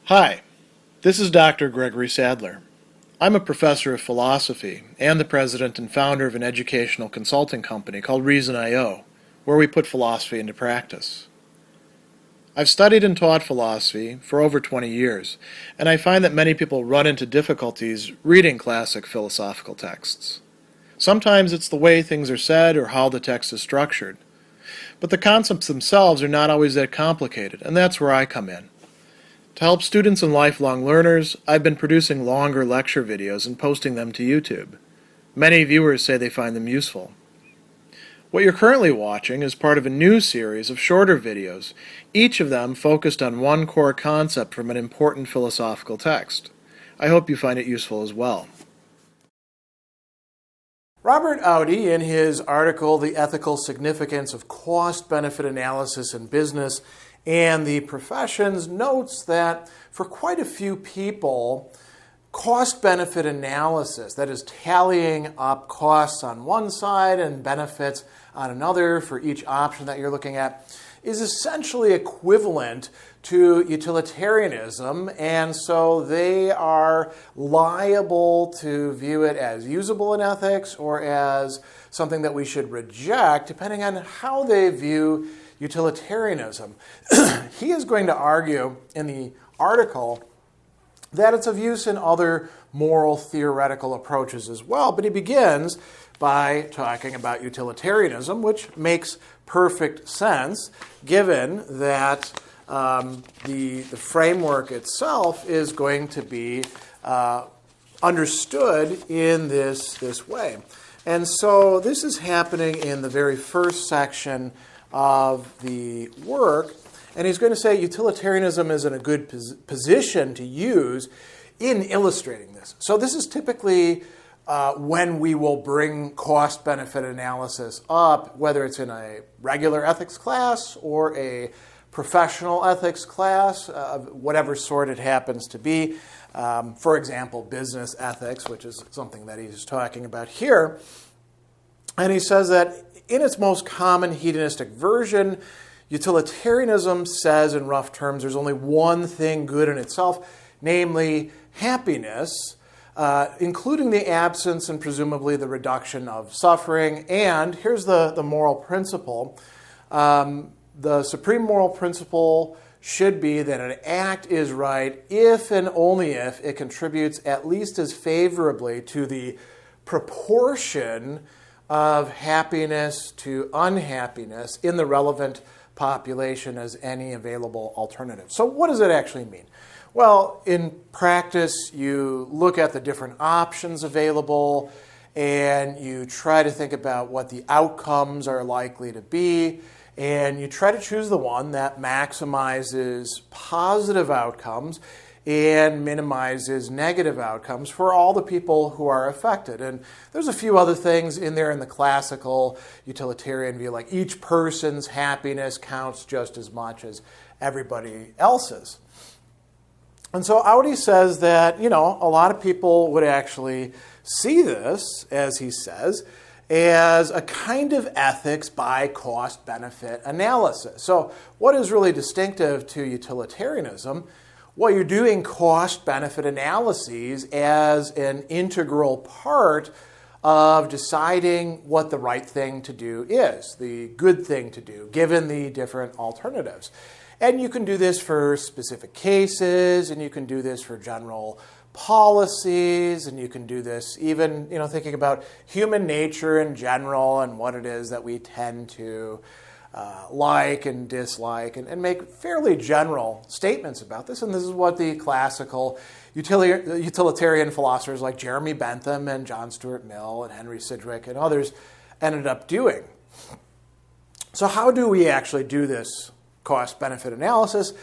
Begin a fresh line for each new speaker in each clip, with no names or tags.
Hi, this is Dr. Gregory Sadler. I'm a professor of philosophy and the president and founder of an educational consulting company called Reason.io, where we put philosophy into practice. I've studied and taught philosophy for over 20 years, and I find that many people run into difficulties reading classic philosophical texts. Sometimes it's the way things are said or how the text is structured. But the concepts themselves are not always that complicated, and that's where I come in. To help students and lifelong learners, I've been producing longer lecture videos and posting them to YouTube. Many viewers say they find them useful. What you're currently watching is part of a new series of shorter videos, each of them focused on one core concept from an important philosophical text. I hope you find it useful as well. Robert Audi, in his article, The Ethical Significance of Cost-Benefit Analysis in Business and the Professions, notes that for quite a few people, cost-benefit analysis, that is tallying up costs on one side and benefits on another for each option that you're looking at, is essentially equivalent to utilitarianism, and so they are liable to view it as usable in ethics or as something that we should reject, depending on how they view utilitarianism. He is going to argue in the article that it's of use in other moral theoretical approaches as well, but he begins by talking about utilitarianism, which makes perfect sense given that the framework itself is going to be understood in this way. And so this is happening in the very first section of the work, and he's going to say utilitarianism is in a good position to use in illustrating this. So this is typically when we will bring cost-benefit analysis up, whether it's in a regular ethics class or a professional ethics class, whatever sort it happens to be. For example, business ethics, which is something that he's talking about here. And he says that in its most common hedonistic version, utilitarianism says in rough terms there's only one thing good in itself, namely happiness, including the absence and presumably the reduction of suffering. And here's the moral principle. The supreme moral principle should be that an act is right if and only if it contributes at least as favorably to the proportion of happiness to unhappiness in the relevant population as any available alternative. So what does it actually mean? Well, in practice, you look at the different options available and you try to think about what the outcomes are likely to be, and you try to choose the one that maximizes positive outcomes and minimizes negative outcomes for all the people who are affected. And there's a few other things in there in the classical utilitarian view, like each person's happiness counts just as much as everybody else's. And so Audi says that, a lot of people would actually see this, as he says, as a kind of ethics by cost-benefit analysis. So what is really distinctive to utilitarianism? Well, you're doing cost-benefit analyses as an integral part of deciding what the right thing to do is, the good thing to do, given the different alternatives. And you can do this for specific cases, and you can do this for general policies, and you can do this even, thinking about human nature in general and what it is that we tend to like and dislike, and make fairly general statements about this. And this is what the classical utilitarian philosophers like Jeremy Bentham and John Stuart Mill and Henry Sidgwick and others ended up doing. So how do we actually do this cost-benefit analysis?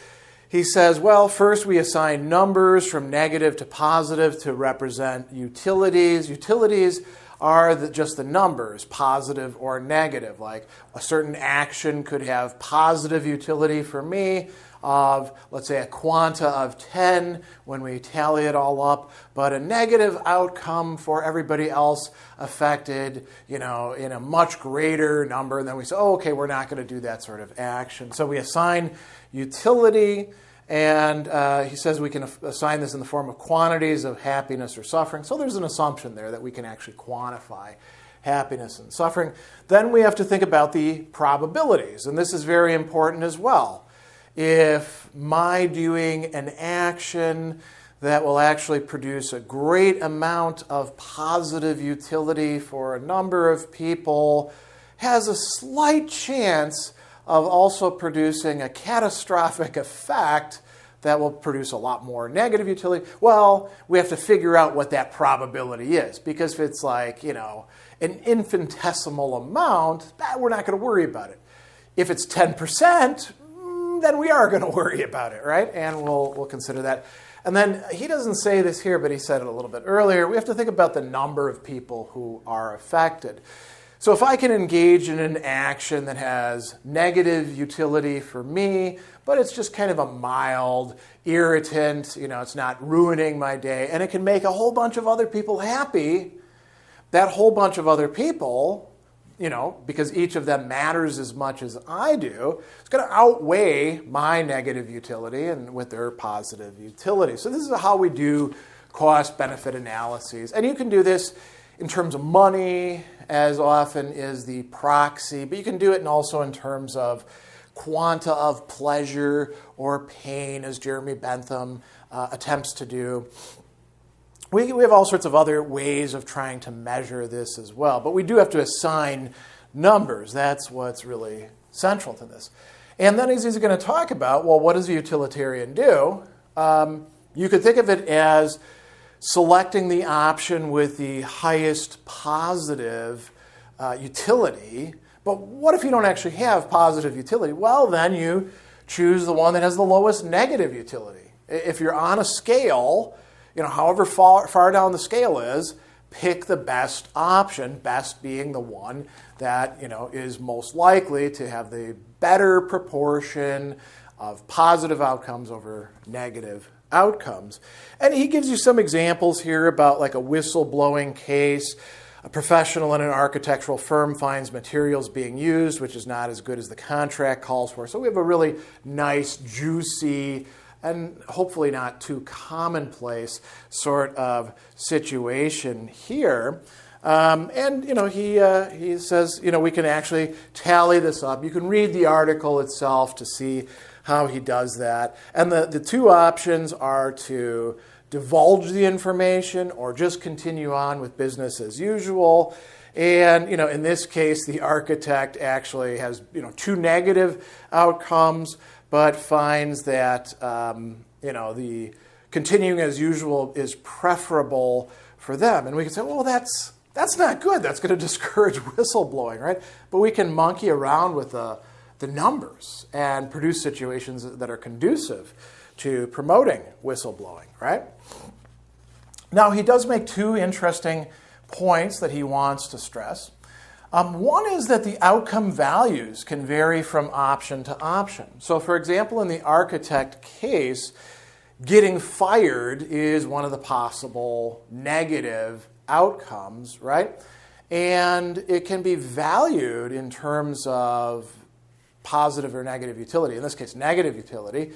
He says, well, first we assign numbers from negative to positive to represent utilities. Utilities are just the numbers, positive or negative. Like a certain action could have positive utility for me of, let's say, a quanta of 10 when we tally it all up, but a negative outcome for everybody else affected, in a much greater number. And then we say, okay, we're not going to do that sort of action. So we assign utility, And he says we can assign this in the form of quantities of happiness or suffering. So there's an assumption there that we can actually quantify happiness and suffering. Then we have to think about the probabilities, and this is very important as well. If my doing an action that will actually produce a great amount of positive utility for a number of people has a slight chance of also producing a catastrophic effect that will produce a lot more negative utility, well, we have to figure out what that probability is. Because if it's like, an infinitesimal amount, we're not going to worry about it. If it's 10%, then we are going to worry about it, right? And we'll consider that. And then he doesn't say this here, but he said it a little bit earlier. We have to think about the number of people who are affected. So if I can engage in an action that has negative utility for me, but it's just kind of a mild irritant, it's not ruining my day, and it can make a whole bunch of other people happy, that whole bunch of other people, because each of them matters as much as I do, it's going to outweigh my negative utility and with their positive utility. So this is how we do cost-benefit analyses. And you can do this in terms of money as often is the proxy, but you can do it also in terms of quanta of pleasure or pain, as Jeremy Bentham attempts to do. We have all sorts of other ways of trying to measure this as well, but we do have to assign numbers. That's what's really central to this. And then he's going to talk about, well, what does a utilitarian do? You could think of it as selecting the option with the highest positive utility. But what if you don't actually have positive utility? Well, then you choose the one that has the lowest negative utility. If you're on a scale, however far down the scale is, pick the best option, best being the one that, is most likely to have the better proportion of positive outcomes over negative outcomes. And he gives you some examples here about like a whistleblowing case. A professional in an architectural firm finds materials being used, which is not as good as the contract calls for. So we have a really nice, juicy, and hopefully not too commonplace sort of situation here. He says, we can actually tally this up. You can read the article itself to see how he does that. And the two options are to divulge the information or just continue on with business as usual. And, in this case, the architect actually has, two negative outcomes, but finds that, the continuing as usual is preferable for them. And we can say, well, that's not good. That's going to discourage whistleblowing, right? But we can monkey around with the numbers and produce situations that are conducive to promoting whistleblowing, right? Now, he does make two interesting points that he wants to stress. One is that the outcome values can vary from option to option. So, for example, in the architect case, getting fired is one of the possible negative outcomes, right? And it can be valued in terms of positive or negative utility, in this case, negative utility,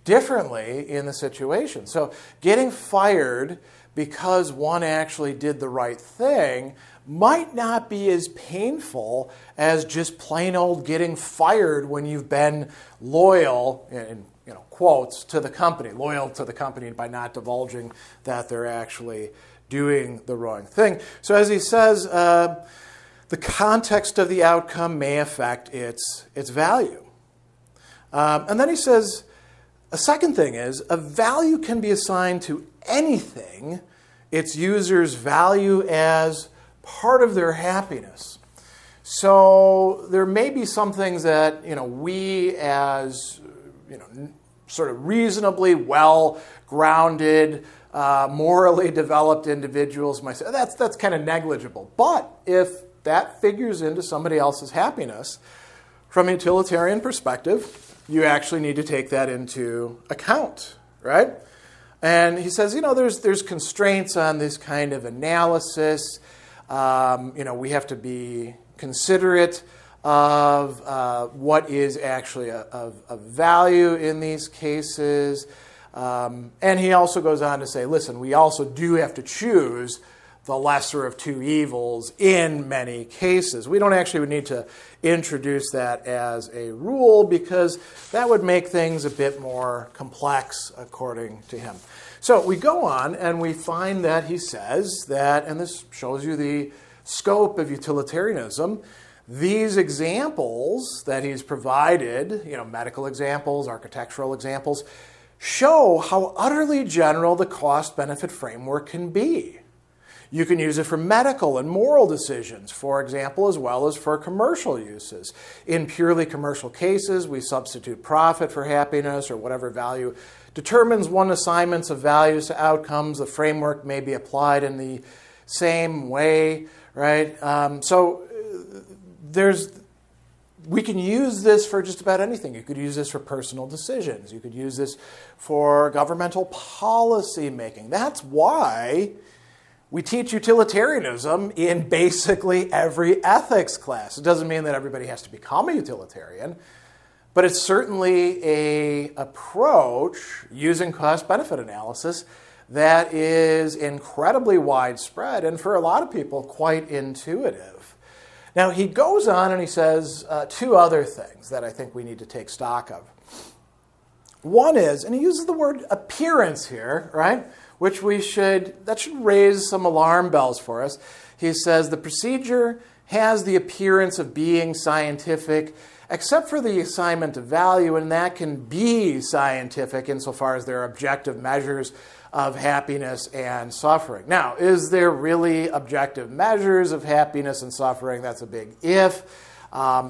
differently in the situation. So getting fired because one actually did the right thing might not be as painful as just plain old getting fired when you've been loyal, in quotes, to the company, loyal to the company by not divulging that they're actually doing the wrong thing. So as he says, the context of the outcome may affect its value. And then he says, a second thing is, a value can be assigned to anything its users value as part of their happiness. So there may be some things that we as sort of reasonably well-grounded, morally developed individuals might say that's kind of negligible. But if that figures into somebody else's happiness, from a utilitarian perspective, you actually need to take that into account, right? And he says, there's constraints on this kind of analysis. We have to be considerate of what is actually of value in these cases. And he also goes on to say, listen, we also do have to choose the lesser of two evils in many cases. We don't actually need to introduce that as a rule because that would make things a bit more complex according to him. So we go on and we find that he says that, and this shows you the scope of utilitarianism, these examples that he's provided, medical examples, architectural examples, show how utterly general the cost-benefit framework can be. You can use it for medical and moral decisions, for example, as well as for commercial uses. In purely commercial cases, we substitute profit for happiness or whatever value determines one assignments of values to outcomes. The framework may be applied in the same way, right? We can use this for just about anything. You could use this for personal decisions. You could use this for governmental policy making. That's why we teach utilitarianism in basically every ethics class. It doesn't mean that everybody has to become a utilitarian, but it's certainly an approach using cost-benefit analysis that is incredibly widespread and for a lot of people quite intuitive. Now, he goes on and he says two other things that I think we need to take stock of. One is, and he uses the word appearance here, right? That should raise some alarm bells for us. He says the procedure has the appearance of being scientific, except for the assignment of value, and that can be scientific insofar as there are objective measures of happiness and suffering. Now, is there really objective measures of happiness and suffering? That's a big if.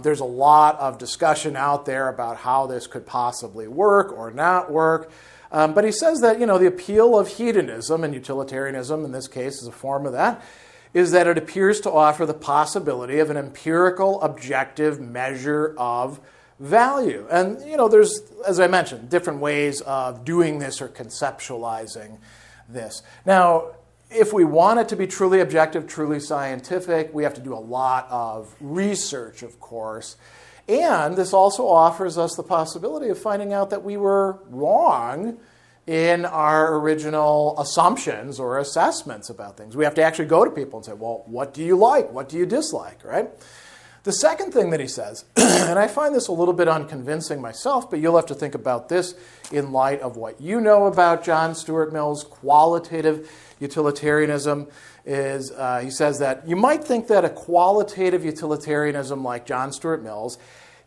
There's a lot of discussion out there about how this could possibly work or not work. But he says that, the appeal of hedonism, and utilitarianism in this case is a form of that, is that it appears to offer the possibility of an empirical, objective measure of value. And, there's, as I mentioned, different ways of doing this or conceptualizing this. Now, if we want it to be truly objective, truly scientific, we have to do a lot of research, of course. And this also offers us the possibility of finding out that we were wrong in our original assumptions or assessments about things. We have to actually go to people and say, well, what do you like? What do you dislike, right? The second thing that he says, and I find this a little bit unconvincing myself, but you'll have to think about this in light of what you know about John Stuart Mill's qualitative utilitarianism, is he says that you might think that a qualitative utilitarianism like John Stuart Mill's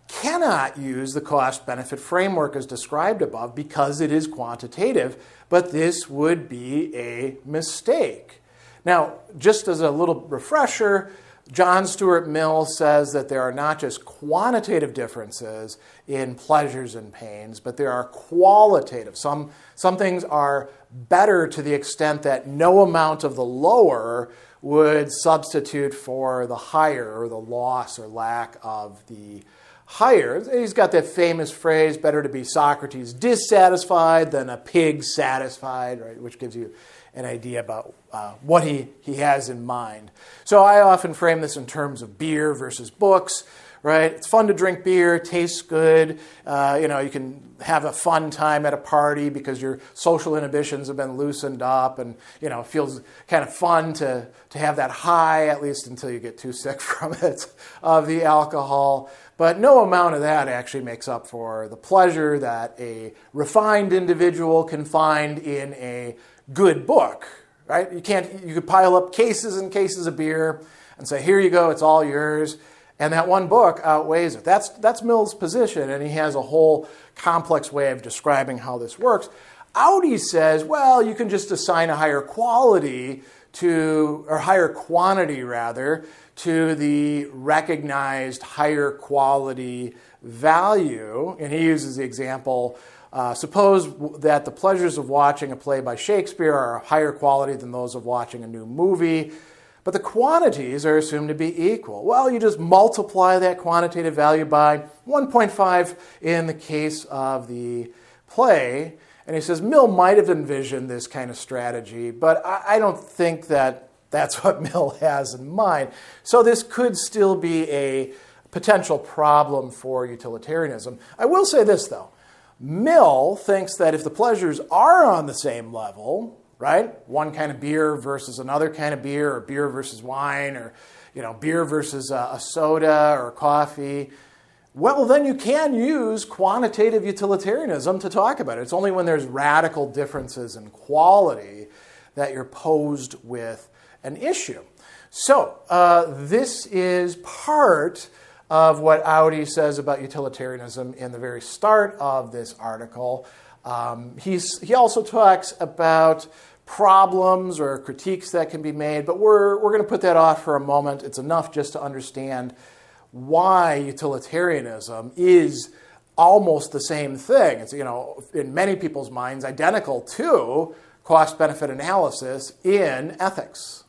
cannot use the cost-benefit framework as described above because it is quantitative, but this would be a mistake. Now, just as a little refresher, John Stuart Mill says that there are not just quantitative differences in pleasures and pains, but there are qualitative. Some things are better to the extent that no amount of the lower would substitute for the higher, or the loss or lack of the higher. He's got that famous phrase, better to be Socrates dissatisfied than a pig satisfied, right? Which gives you an idea about what he has in mind. So I often frame this in terms of beer versus books, right? It's fun to drink beer, it tastes good. You can have a fun time at a party because your social inhibitions have been loosened up, and it feels kind of fun to have that high, at least until you get too sick from it, of the alcohol. But no amount of that actually makes up for the pleasure that a refined individual can find in a good book, right? You could pile up cases and cases of beer and say, here you go, it's all yours. And that one book outweighs it. That's Mill's position, and he has a whole complex way of describing how this works. Audi says, well, you can just assign a higher quality or higher quantity rather, to the recognized higher quality value. And he uses the example, suppose that the pleasures of watching a play by Shakespeare are of higher quality than those of watching a new movie, but the quantities are assumed to be equal. Well, you just multiply that quantitative value by 1.5 in the case of the play. And he says Mill might have envisioned this kind of strategy, but I don't think that that's what Mill has in mind. So this could still be a potential problem for utilitarianism. I will say this, though. Mill thinks that if the pleasures are on the same level, right, one kind of beer versus another kind of beer, or beer versus wine, or beer versus a soda or coffee, well, then you can use quantitative utilitarianism to talk about it. It's only when there's radical differences in quality that you're posed with an issue. So this is part of what Audi says about utilitarianism in the very start of this article. He also talks about problems or critiques that can be made, but we're going to put that off for a moment. It's enough just to understand why utilitarianism is almost the same thing. It's, in many people's minds, identical to cost-benefit analysis in ethics.